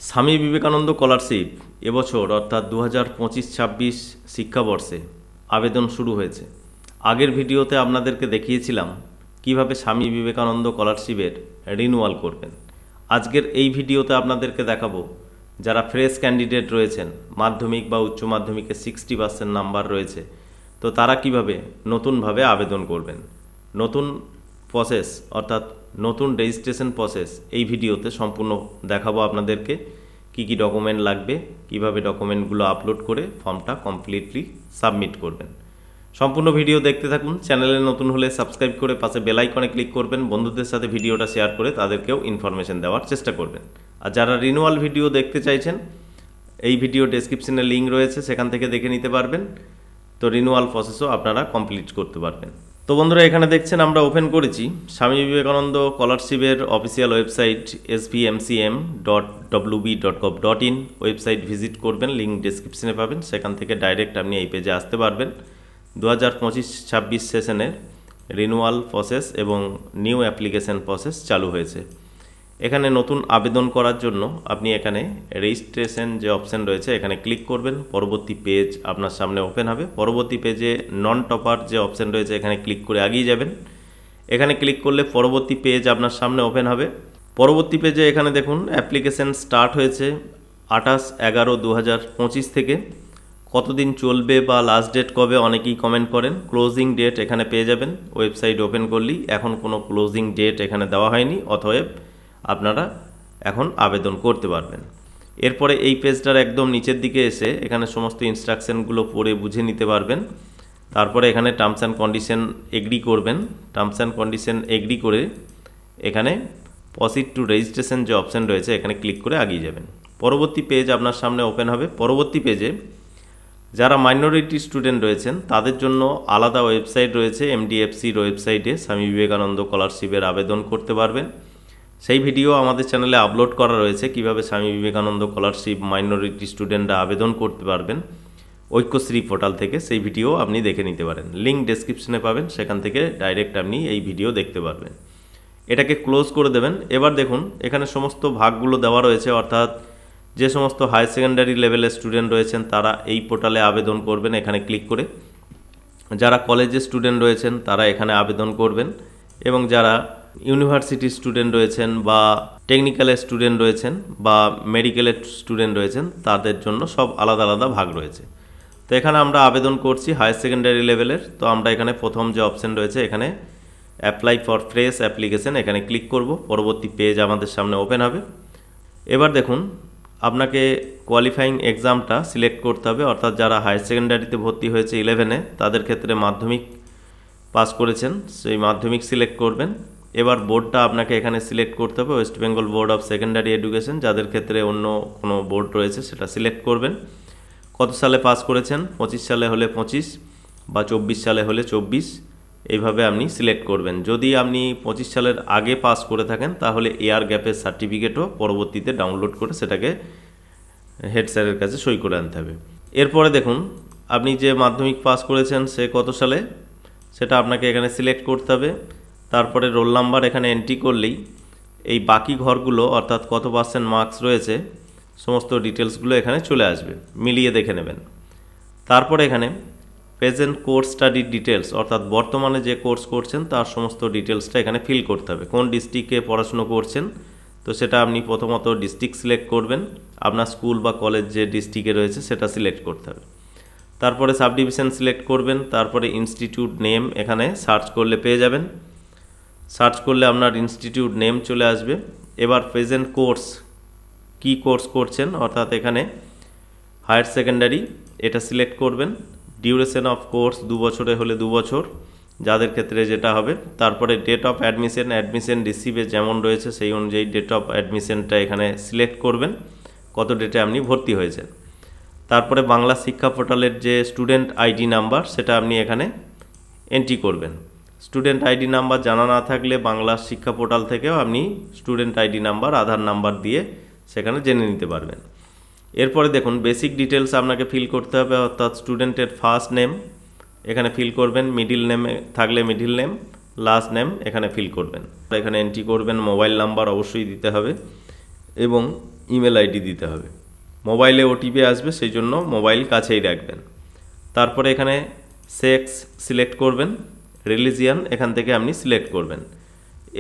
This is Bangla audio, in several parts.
স্বামী বিবেকানন্দ স্কলারশিপ এবছর অর্থাৎ 2025-26 শিক্ষাবর্ষে আবেদন শুরু হয়েছে। আগের ভিডিওতে আপনাদেরকে দেখিয়েছিলাম কিভাবে স্বামী বিবেকানন্দ স্কলারশিপের রিনিউয়াল করবেন। আজকের এই ভিডিওতে আপনাদেরকে দেখাবো যারা ফ্রেশ ক্যান্ডিডেট রয়েছেন, মাধ্যমিক বা উচ্চ মাধ্যমিকে 60% নাম্বার রয়েছে, তো তারা কিভাবে নতুনভাবে আবেদন করবেন। নতুন প্রসেস অর্থাৎ নতুন রেজিস্ট্রেশন প্রসেস এই ভিডিওতে সম্পূর্ণ দেখাবো আপনাদেরকে। কি ডকুমেন্ট লাগবে, কিভাবে ডকুমেন্টগুলো আপলোড করে ফর্মটা কমপ্লিটলি সাবমিট করবেন। সম্পূর্ণ ভিডিও দেখতে থাকুন। চ্যানেলে নতুন হলে সাবস্ক্রাইব করে পাশে বেল আইকনে ক্লিক করবেন। বন্ধুদের সাথে ভিডিওটা শেয়ার করে তাদেরকেও ইনফরমেশন দেওয়ার চেষ্টা করবেন। আর যারা রিনিউয়াল ভিডিও দেখতে চাইছেন, এই ভিডিও ডেসক্রিপশনে লিঙ্ক রয়েছে, সেখান থেকে দেখে নিতে পারবেন। তো রিনিউয়াল প্রসেসও আপনারা কমপ্লিট করতে পারবেন। তো বন্ধুরা, এখানে দেখছেন আমরা ওপেন করেছি স্বামী বিবেকানন্দ স্কলারশিপের official website svmcm.wb.gov.in website visit করবেন, লিঙ্ক ডেসক্রিপশনে পাবেন। সেখান থেকে ডাইরেক্ট আপনি এই পেজে আসতে পারবেন। 2025-26 সেশনের রিনিউয়াল প্রসেস এবং নিউ অ্যাপ্লিকেশন প্রসেস চালু হয়েছে। এখানে নতুন আবেদন করার জন্য আপনি এখানে রেজিস্ট্রেশন যে অপশান রয়েছে এখানে ক্লিক করবেন। পরবর্তী পেজ আপনার সামনে ওপেন হবে। পরবর্তী পেজে নন টপার যে অপশান রয়েছে এখানে ক্লিক করে এগিয়ে যাবেন। এখানে ক্লিক করলে পরবর্তী পেজ আপনার সামনে ওপেন হবে। পরবর্তী পেজে এখানে দেখুন অ্যাপ্লিকেশন স্টার্ট হয়েছে 28/11/2025 থেকে। কতদিন চলবে বা লাস্ট ডেট কবে অনেকেই কমেন্ট করেন। ক্লোজিং ডেট এখানে পেয়ে যাবেন ওয়েবসাইট ওপেন করলেই। এখন কোনো ক্লোজিং ডেট এখানে দেওয়া হয়নি, অতএব আপনারা এখন আবেদন করতে পারবেন। এরপরে এই পেজটার একদম নিচের দিকে এসে এখানে সমস্ত ইনস্ট্রাকশনগুলো পড়ে বুঝে নিতে পারবেন। তারপরে এখানে টার্মস অ্যান্ড কন্ডিশন এগ্রি করবেন। টার্মস অ্যান্ড কন্ডিশন এগ্রি করে এখানে প্রসিড টু রেজিস্ট্রেশন যে অপশান রয়েছে এখানে ক্লিক করে এগিয়ে যাবেন। পরবর্তী পেজ আপনার সামনে ওপেন হবে। পরবর্তী পেজে যারা মাইনরিটি স্টুডেন্ট রয়েছেন তাদের জন্য আলাদা ওয়েবসাইট রয়েছে। এমডিএফসির ওয়েবসাইটে স্বামী বিবেকানন্দ স্কলারশিপের আবেদন করতে পারবেন। সেই ভিডিও আমাদের চ্যানেলে আপলোড করা রয়েছে, কিভাবে স্বামী বিবেকানন্দ স্কলারশিপ মাইনরিটি স্টুডেন্টরা আবেদন করতে পারবেন ঐক্যশ্রী পোর্টাল থেকে। সেই ভিডিও আপনি দেখে নিতে পারেন, লিঙ্ক ডেসক্রিপশনে পাবেন, সেখান থেকে ডাইরেক্ট আপনি এই ভিডিও দেখতে পারবেন। এটাকে ক্লোজ করে দেবেন। এবার দেখুন এখানে সমস্ত ভাগগুলো দেওয়া রয়েছে, অর্থাৎ যে সমস্ত হায়ার সেকেন্ডারি লেভেলের স্টুডেন্ট রয়েছেন তারা এই পোর্টালে আবেদন করবেন এখানে ক্লিক করে। যারা কলেজের স্টুডেন্ট রয়েছেন তারা এখানে আবেদন করবেন, এবং যারা ইউনিভার্সিটি স্টুডেন্ট রয়েছেন বা টেকনিক্যালের স্টুডেন্ট রয়েছেন বা মেডিকেলের স্টুডেন্ট রয়েছেন তাদের জন্য সব আলাদা আলাদা ভাগ রয়েছে। তো এখানে আমরা আবেদন করছি হায়ার সেকেন্ডারি লেভেলের। তো আমরা এখানে প্রথম যে অপশান রয়েছে এখানে অ্যাপ্লাই ফর ফ্রেশ অ্যাপ্লিকেশন এখানে ক্লিক করব। পরবর্তী পেজ আমাদের সামনে ওপেন হবে। এবার দেখুন আপনাকে কোয়ালিফাইং এক্সামটা সিলেক্ট করতে হবে, অর্থাৎ যারা হায়ার সেকেন্ডারিতে ভর্তি হয়েছে 11-এ তাদের ক্ষেত্রে মাধ্যমিক পাস করেছেন, সেই মাধ্যমিক সিলেক্ট করবেন। এবার বোর্ডটা আপনাকে এখানে সিলেক্ট করতে হবে, West Bengal board of secondary education. যাদের ক্ষেত্রে অন্য কোনো বোর্ড রয়েছে সেটা সিলেক্ট করবেন। কত সালে পাস করেছেন, 25 সালে হলে 25 বা 24 সালে হলে 24, এইভাবে আপনি সিলেক্ট করবেন। যদি আপনি 25 সালের আগে পাস করে থাকেন তাহলে এয়ার গ্যাপের সার্টিফিকেটও পরবর্তীতে ডাউনলোড করে সেটাকে হেড স্যারের কাছে সই করে আনতে হবে। এরপরে দেখুন আপনি যে মাধ্যমিক পাস করেছেন সে কত সালে সেটা আপনাকে এখানে সিলেক্ট করতে হবে। তারপরে রোল নাম্বার এখানে এন্ট্রি করলেই এই বাকি ঘরগুলো অর্থাৎ কত পার্সেন্ট মার্কস রয়েছে সমস্ত ডিটেলসগুলো এখানে চলে আসবে, মিলিয়ে দেখে নেবেন। তারপরে এখানে প্রেজেন্ট কোর্স স্টাডি ডিটেলস অর্থাৎ বর্তমানে যে কোর্স করছেন তার সমস্ত ডিটেলসটা এখানে ফিল করতে হবে। কোন ডিস্ট্রিক্টে পড়াশুনো করছেন তো সেটা আপনি প্রথমত ডিস্ট্রিক্ট সিলেক্ট করবেন। আপনার স্কুল বা কলেজ যে ডিস্ট্রিক্টে রয়েছে সেটা সিলেক্ট করতে হবে। তারপরে সাব ডিভিশন সিলেক্ট করবেন। তারপরে ইনস্টিটিউট নেম এখানে সার্চ করলে পেয়ে যাবেন। সার্চ করলে আপনার ইনস্টিটিউট নেম চলে আসবে। এবার প্রেজেন্ট কোর্স কি কোর্স করছেন, অর্থাৎ এখানে হায়ার সেকেন্ডারি এটা সিলেক্ট করবেন। ডিউরেশন অফ কোর্স 2 বছরে হলে 2 বছর যাদের ক্ষেত্রে যেটা হবে। তারপরে ডেট অফ অ্যাডমিশন, অ্যাডমিশন রিসিভে যেমন রয়েছে সেই অনুযায়ী ডেট অফ অ্যাডমিশনটা এখানে সিলেক্ট করবেন, কত ডেটে আপনি ভর্তি হয়েছেন। তারপরে বাংলা শিক্ষা পোর্টালের যে স্টুডেন্ট আইডি নাম্বার সেটা আপনি এখানে এন্ট্রি করবেন। স্টুডেন্ট আইডি নাম্বার জানা না থাকলে বাংলা শিক্ষা পোর্টাল থেকেও আপনি স্টুডেন্ট আইডি নাম্বার আধার নাম্বার দিয়ে সেখানে জেনে নিতে পারবেন। এরপরে দেখুন বেসিক ডিটেলস আপনাকে ফিল করতে হবে, অর্থাৎ স্টুডেন্টের ফার্স্ট নেম এখানে ফিল করবেন, মিডিল নেমে থাকলে মিডিল নেম, লাস্ট নেম এখানে ফিল করবেন। এখানে এন্ট্রি করবেন, মোবাইল নাম্বার অবশ্যই দিতে হবে, এবং ইমেল আইডি দিতে হবে। মোবাইলে ওটিপি আসবে, সেই জন্য মোবাইল কাছেই রাখবেন। তারপরে এখানে সেক্স সিলেক্ট করবেন, রিলিজিয়ান এখান থেকে আপনি সিলেক্ট করবেন।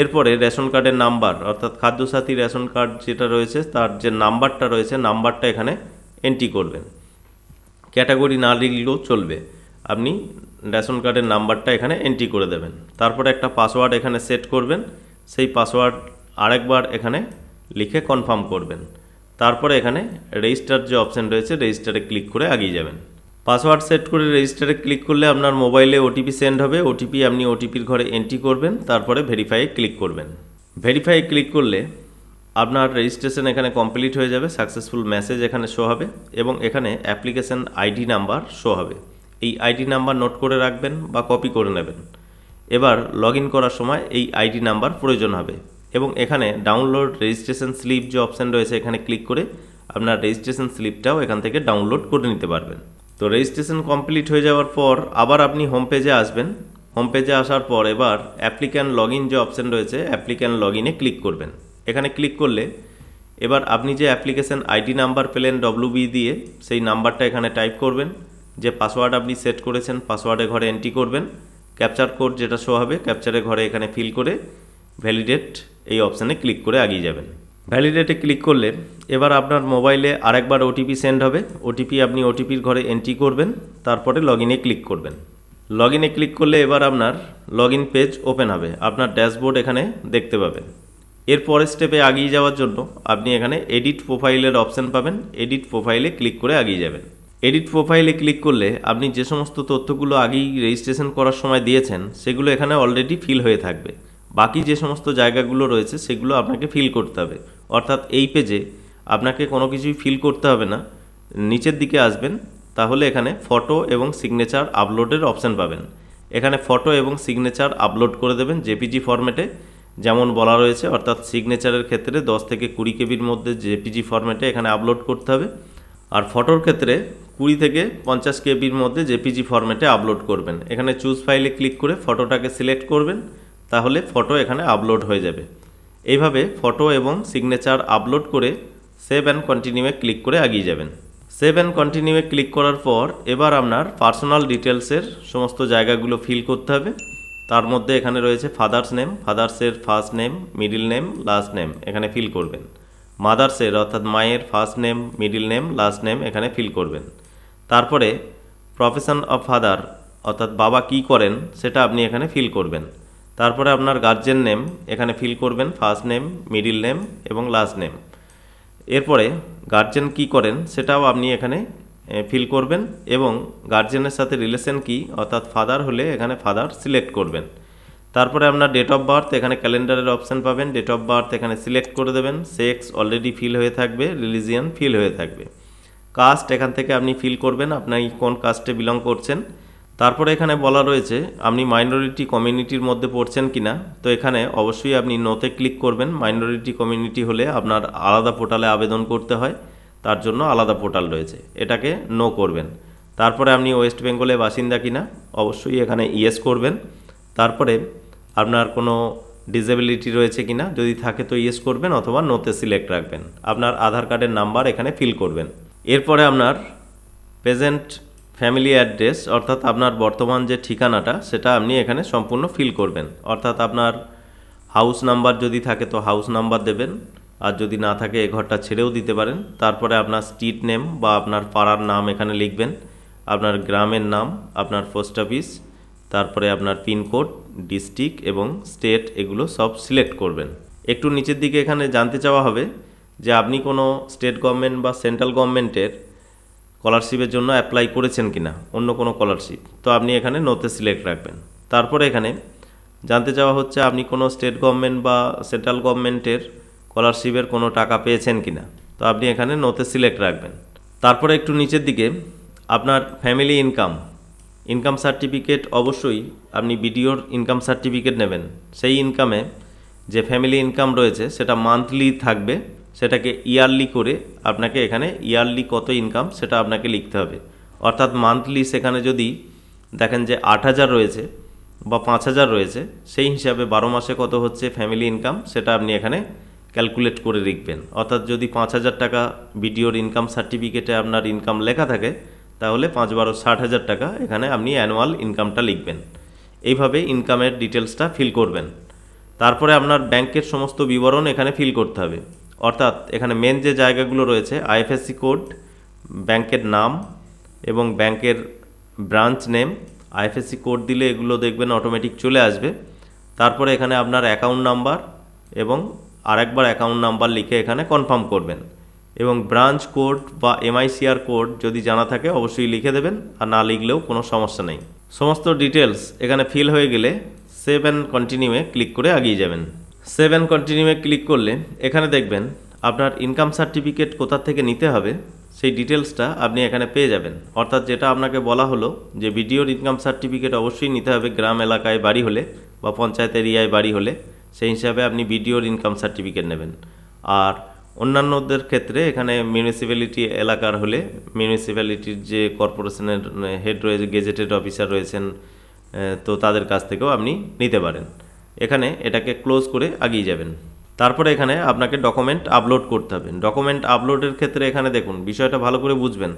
এরপরে রেশন কার্ডের নাম্বার অর্থাৎ খাদ্যসাথী রেশন কার্ড যেটা রয়েছে তার যে নাম্বারটা রয়েছে নাম্বারটা এখানে এন্ট্রি করবেন। ক্যাটাগরি না লিখলেও চলবে, আপনি রেশন কার্ডের নাম্বারটা এখানে এন্ট্রি করে দেবেন। তারপরে একটা পাসওয়ার্ড এখানে সেট করবেন, সেই পাসওয়ার্ড আরেকবার এখানে লিখে কনফার্ম করবেন। তারপরে এখানে রেজিস্টার যে অপশান রয়েছে রেজিস্টারে ক্লিক করে এগিয়ে যাবেন। পাসওয়ার্ড সেট করে রেজিস্টারে ক্লিক করলে আপনার মোবাইলে ওটিপি সেন্ড হবে। ওটিপি আপনি ওটিপির ঘরে এন্ট্রি করবেন, তারপরে ভেরিফাইয়ে ক্লিক করবেন। ভেরিফাইয়ে ক্লিক করলে আপনার রেজিস্ট্রেশন এখানে কমপ্লিট হয়ে যাবে, সাকসেসফুল মেসেজ এখানে শো হবে এবং এখানে অ্যাপ্লিকেশন আইডি নাম্বার শো হবে। এই আইডি নাম্বার নোট করে রাখবেন বা কপি করে নেবেন। এবার লগ ইন করার সময় এই আইডি নাম্বার প্রয়োজন হবে এবং এখানে ডাউনলোড রেজিস্ট্রেশন স্লিপ যে অপশান রয়েছে এখানে ক্লিক করে আপনার রেজিস্ট্রেশন স্লিপটাও এখান থেকে ডাউনলোড করে নিতে পারবেন। তো রেজিস্ট্রেশন কমপ্লিট হয়ে যাওয়ার পর আবার আপনি হোম পেজে আসবেন। হোম পেজে আসার পর এবার অ্যাপ্লিক্যান্ট লগ ইন যে অপশান রয়েছে অ্যাপ্লিক্যান্ট লগ ইনে ক্লিক করবেন। এখানে ক্লিক করলে এবার আপনি যে অ্যাপ্লিকেশন আইডি নাম্বার পেলেন WB দিয়ে, সেই নাম্বারটা এখানে টাইপ করবেন। যে পাসওয়ার্ড আপনি সেট করেছেন পাসওয়ার্ডের ঘরে এন্ট্রি করবেন। ক্যাপচার কোড যেটা শো হবে ক্যাপচারের ঘরে এখানে ফিল করে ভ্যালিডেট এই অপশানে ক্লিক করে এগিয়ে যাবেন। ভ্যালিডেটে ক্লিক করলে এবার আপনার মোবাইলে আরেকবার ওটিপি সেন্ড হবে। ওটিপি আপনি ওটিপির ঘরে এন্ট্রি করবেন, তারপরে লগ ইনে ক্লিক করবেন। লগ ইনে ক্লিক করলে এবার আপনার লগ ইন পেজ ওপেন হবে, আপনার ড্যাশবোর্ড এখানে দেখতে পাবেন। এর পরের স্টেপে এগিয়ে যাওয়ার জন্য আপনি এখানে এডিট প্রোফাইলের অপশান পাবেন, এডিট প্রোফাইলে ক্লিক করে এগিয়ে যাবেন। এডিট প্রোফাইলে ক্লিক করলে আপনি যে সমস্ত তথ্যগুলো আগেই রেজিস্ট্রেশন করার সময় দিয়েছেন সেগুলো এখানে অলরেডি ফিল হয়ে থাকবে। বাকি যে সমস্ত জায়গাগুলো রয়েছে সেগুলো আপনাকে ফিল করতে হবে। অর্থাৎ এই পেজে আপনাকে কোনো কিছুই ফিল করতে হবে না, নিচের দিকে আসবেন তাহলে এখানে ফটো এবং সিগনেচার আপলোডের অপশান পাবেন। এখানে ফটো এবং সিগনেচার আপলোড করে দেবেন জেপিজি ফরম্যাটে, যেমন বলা রয়েছে। অর্থাৎ সিগনেচারের ক্ষেত্রে 10 থেকে 20 কেবির মধ্যে জেপিজি ফরম্যাটে এখানে আপলোড করতে হবে, আর ফটোর ক্ষেত্রে 20 থেকে 50 কেবির মধ্যে জেপিজি ফরম্যাটে আপলোড করবেন। এখানে চুজ ফাইলে ক্লিক করে ফটোটাকে সিলেক্ট করবেন, তাহলে ফটো এখানে আপলোড হয়ে যাবে। এইভাবে ফটো এবং সিগনেচার আপলোড করে সেভ অ্যান্ড কন্টিনিউয়ে ক্লিক করে এগিয়ে যাবেন। সেভ অ্যান্ড কন্টিনিউয়ে ক্লিক করার পর এবার আপনার পার্সোনাল ডিটেলসের সমস্ত জায়গাগুলো ফিল করতে হবে। তার মধ্যে এখানে রয়েছে ফাদার্স নেম, ফাদার্সের first name, middle name, last name এখানে ফিল করবেন। মাদার্সের অর্থাৎ মায়ের first name, middle name, last name এখানে ফিল করবেন। তারপরে প্রফেশন অফ ফাদার অর্থাৎ বাবা কি করেন সেটা আপনি এখানে ফিল করবেন। তারপরে আপনার গার্জেন নেম এখানে ফিল করবেন, ফার্স্ট নেম, মিডিল নেম এবং লাস্ট নেম। এরপরে গার্জেন কি করেন সেটাও আপনি এখানে ফিল করবেন এবং গার্জেনের সাথে রিলেশন কি অর্থাৎ ফাদার হলে এখানে ফাদার সিলেক্ট করবেন। তারপরে আপনার ডেট অফ বার্থ এখানে ক্যালেন্ডারের অপশান পাবেন, ডেট অফ বার্থ এখানে সিলেক্ট করে দেবেন। সেক্স অলরেডি ফিল হয়ে থাকবে, রিলিজিয়ান ফিল হয়ে থাকবে। কাস্ট এখান থেকে আপনি ফিল করবেন আপনি কোন কাস্টে বিলং করছেন। তারপরে এখানে বলা রয়েছে আপনি মাইনরিটি কমিউনিটির মধ্যে পড়ছেন কিনা, তো এখানে অবশ্যই আপনি নোতে ক্লিক করবেন। মাইনরিটি কমিউনিটি হলে আপনার আলাদা পোর্টালে আবেদন করতে হয়, তার জন্য আলাদা পোর্টাল রয়েছে, এটাকে নো করবেন। তারপরে আপনি ওয়েস্ট বেঙ্গলে বাসিন্দা কিনা অবশ্যই এখানে ইয়েস করবেন। তারপরে আপনার কোনো ডিসেবিলিটি রয়েছে কিনা, যদি থাকে তো ইয়েস করবেন অথবা নোতে সিলেক্ট রাখবেন। আপনার আধার কার্ডের নাম্বার এখানে ফিল করবেন। এরপরে আপনার প্রেজেন্ট ফ্যামিলি অ্যাড্রেস অর্থাৎ আপনার বর্তমান যে ঠিকানাটা সেটা আপনি এখানে সম্পূর্ণ ফিল করবেন। অর্থাৎ আপনার হাউস নাম্বার যদি থাকে তো হাউস নাম্বার দেবেন, আর যদি না থাকে এ ঘরটা ছেড়েও দিতে পারেন। তারপরে আপনার স্ট্রিট নেম বা আপনার পাড়ার নাম এখানে লিখবেন, আপনার গ্রামের নাম, আপনার পোস্ট অফিস, তারপরে আপনার পিনকোড, ডিস্ট্রিক্ট এবং স্টেট এগুলো সব সিলেক্ট করবেন। একটু নিচের দিকে এখানে জানতে চাওয়া হবে যে আপনি কোনো স্টেট গভর্নমেন্ট বা সেন্ট্রাল গভর্নমেন্টের স্কলারশিপের জন্য অ্যাপ্লাই করেছেন কিনা, অন্য কোনো স্কলারশিপ, তো আপনি এখানে নোতে সিলেক্ট রাখবেন। তারপরে এখানে জানতে চাওয়া হচ্ছে আপনি কোনো স্টেট গভর্নমেন্ট বা সেন্ট্রাল গভর্নমেন্টের স্কলারশিপের কোনো টাকা পেয়েছেন কিনা, তো আপনি এখানে নোতে সিলেক্ট রাখবেন। তারপরে একটু নিচের দিকে আপনার ফ্যামিলি ইনকাম সার্টিফিকেট অবশ্যই আপনি বিডিওর ইনকাম সার্টিফিকেট নেবেন। সেই ইনকামে যে ফ্যামিলি ইনকাম রয়েছে সেটা মান্থলি থাকবে, সেটাকে ইয়ারলি করে আপনাকে এখানে ইয়ারলি কত ইনকাম সেটা আপনাকে লিখতে হবে। অর্থাৎ মান্থলি সেখানে যদি দেখেন যে 8,000 রয়েছে বা 5,000 রয়েছে, সেই হিসাবে 12 মাসে কত হচ্ছে ফ্যামিলি ইনকাম সেটা আপনি এখানে ক্যালকুলেট করে লিখবেন। অর্থাৎ যদি 5,000 টাকা বিডিওর ইনকাম সার্টিফিকেটে আপনার ইনকাম লেখা থাকে, তাহলে 5 12 60,000 টাকা এখানে আপনি অ্যানুয়াল ইনকামটা লিখবেন। এইভাবে ইনকামের ডিটেলসটা ফিল করবেন। তারপরে আপনার ব্যাংকের সমস্ত বিবরণ এখানে ফিল করতে হবে। অর্থাৎ এখানে মেন যে জায়গাগুলো রয়েছে, আইএফএসসি কোড, ব্যাংকের নাম এবং ব্যাংকের ব্রাঞ্চ নেম, আইএফএসসি কোড দিলে এগুলো দেখবেন অটোমেটিক চলে আসবে। তারপরে এখানে আপনার অ্যাকাউন্ট নাম্বার এবং আরেকবার অ্যাকাউন্ট নাম্বার লিখে এখানে কনফার্ম করবেন, এবং ব্রাঞ্চ কোড বা এমআইসিআর কোড যদি জানা থাকে অবশ্যই লিখে দেবেন, আর না লিখলেও কোনো সমস্যা নেই। সমস্ত ডিটেলস এখানে ফিল হয়ে গেলে সেভ অ্যান্ড কন্টিনিউয়ে ক্লিক করে এগিয়ে যাবেন। সেভ অ্যান্ড কন্টিনিউয়ে ক্লিক করলে এখানে দেখবেন আপনার ইনকাম সার্টিফিকেট কোথা থেকে নিতে হবে সেই ডিটেলসটা আপনি এখানে পেয়ে যাবেন। অর্থাৎ যেটা আপনাকে বলা হলো যে বিডিওর ইনকাম সার্টিফিকেট অবশ্যই নিতে হবে গ্রাম এলাকায় বাড়ি হলে বা পঞ্চায়েত এরিয়ায় বাড়ি হলে, সেই হিসাবে আপনি বিডিওর ইনকাম সার্টিফিকেট নেবেন। আর অন্যান্যদের ক্ষেত্রে এখানে মিউনিসিপ্যালিটি এলাকার হলে মিউনিসিপ্যালিটির যে কর্পোরেশনের হেড রয়েছে, গেজেটেড অফিসার রয়েছেন, তো তাদের কাছ থেকেও আপনি নিতে পারেন। এখানে এটাকে ক্লোজ করে এগিয়ে যাবেন। তারপরে এখানে আপনাকে ডকুমেন্ট আপলোড করতে হবে। ডকুমেন্ট আপলোডের ক্ষেত্রে এখানে দেখুন, বিষয়টা ভালো করে বুঝবেন।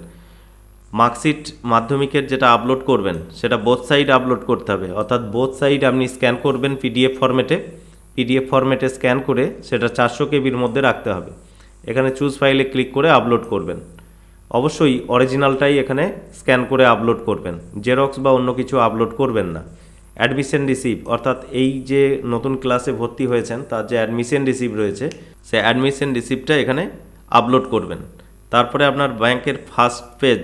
মার্কশিট মাধ্যমিকের যেটা আপলোড করবেন সেটা বোথ সাইড আপলোড করতে হবে। অর্থাৎ বোথ সাইড আপনি স্ক্যান করবেন পিডিএফ ফরম্যাটে স্ক্যান করে সেটা 400 কেবির মধ্যে রাখতে হবে। এখানে চুজ ফাইলে ক্লিক করে আপলোড করবেন। অবশ্যই অরিজিনালটাই এখানে স্ক্যান করে আপলোড করবেন, জেরক্স বা অন্য কিছু আপলোড করবেন না। অ্যাডমিশন রিসিভ, অর্থাৎ এই যে নতুন ক্লাসে ভর্তি হয়েছেন তার যে অ্যাডমিশন রিসিভ রয়েছে সে অ্যাডমিশন রিসিপ্টটা এখানে আপলোড করবেন। তারপরে আপনার ব্যাংকের ফার্স্ট পেজ,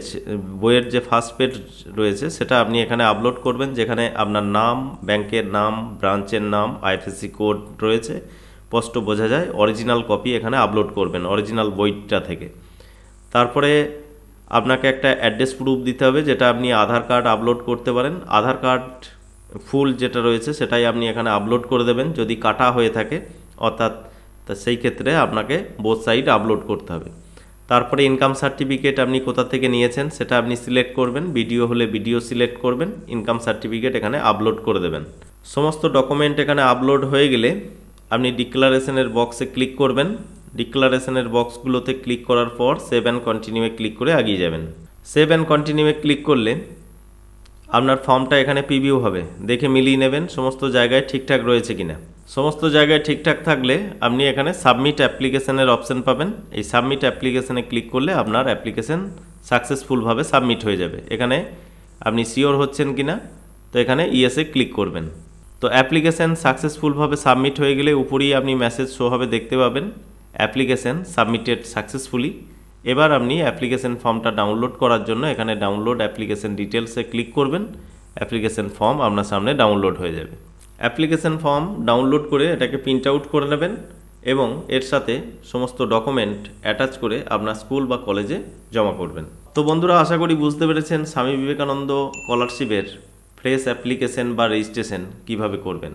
বইয়ের যে ফার্স্ট পেজ রয়েছে সেটা আপনি এখানে আপলোড করবেন, যেখানে আপনার নাম, ব্যাংকের নাম, ব্রাঞ্চের নাম, আইএফএসসি কোড রয়েছে, স্পষ্ট বোঝা যায়। অরিজিনাল কপি এখানে আপলোড করবেন অরিজিনাল বইটা থেকে। তারপরে আপনাকে একটা অ্যাড্রেস প্রুফ দিতে হবে, যেটা আপনি আধার কার্ড আপলোড করতে পারেন। আধার কার্ড ফুল যেটা রয়েছে সেটাই আপনি এখানে আপলোড করে দেবেন যদি কাটা হয়ে থাকে, অর্থাৎ সেই ক্ষেত্রে আপনাকে বোথ সাইড আপলোড করতে হবে। তারপরে ইনকাম সার্টিফিকেট আপনি কোথা থেকে নিয়েছেন সেটা আপনি সিলেক্ট করবেন, ভিডিও হলে ভিডিও সিলেক্ট করবেন, ইনকাম সার্টিফিকেট এখানে আপলোড করে দেবেন। সমস্ত ডকুমেন্ট এখানে আপলোড হয়ে গেলে আপনি ডিক্লারেশনের বক্সে ক্লিক করবেন। ডিক্লারেশনের বক্সগুলোতে ক্লিক করার পর সেভ অ্যান্ড কন্টিনিউয়ে ক্লিক করে এগিয়ে যাবেন। সেভ অ্যান্ড কন্টিনিউয়ে ক্লিক করলে আপনার ফর্মটা এখানে প্রিভিউ হবে, দেখে মিলিয়ে নেবেন সমস্ত জায়গায় ঠিকঠাক রয়েছে কিনা। সমস্ত জায়গায় ঠিকঠাক থাকলে আপনি এখানে সাবমিট অ্যাপ্লিকেশনের অপশন পাবেন। এই সাবমিট অ্যাপ্লিকেশনে ক্লিক করলে আপনার অ্যাপ্লিকেশন সাকসেসফুলভাবে সাবমিট হয়ে যাবে। এখানে আপনি শিওর হচ্ছেন কিনা, তো এখানে ইয়েসে ক্লিক করবেন। তো অ্যাপ্লিকেশন সাকসেসফুলভাবে সাবমিট হয়ে গেলে উপরেই আপনি মেসেজ শো হবে, দেখতে পাবেন অ্যাপ্লিকেশন সাবমিটেড সাকসেসফুলি। এবার আপনি অ্যাপ্লিকেশন ফর্মটা ডাউনলোড করার জন্য এখানে ডাউনলোড অ্যাপ্লিকেশন ডিটেলসে ক্লিক করবেন। অ্যাপ্লিকেশন ফর্ম আপনার সামনে ডাউনলোড হয়ে যাবে। অ্যাপ্লিকেশন ফর্ম ডাউনলোড করে এটাকে প্রিন্ট আউট করে নেবেন এবং এর সাথে সমস্ত ডকুমেন্ট অ্যাটাচ করে আপনার স্কুল বা কলেজে জমা করবেন। তো বন্ধুরা, আশা করি বুঝতে পেরেছেন স্বামী বিবেকানন্দ স্কলারশিপের ফ্রেশ অ্যাপ্লিকেশন বা রেজিস্ট্রেশন কিভাবে করবেন।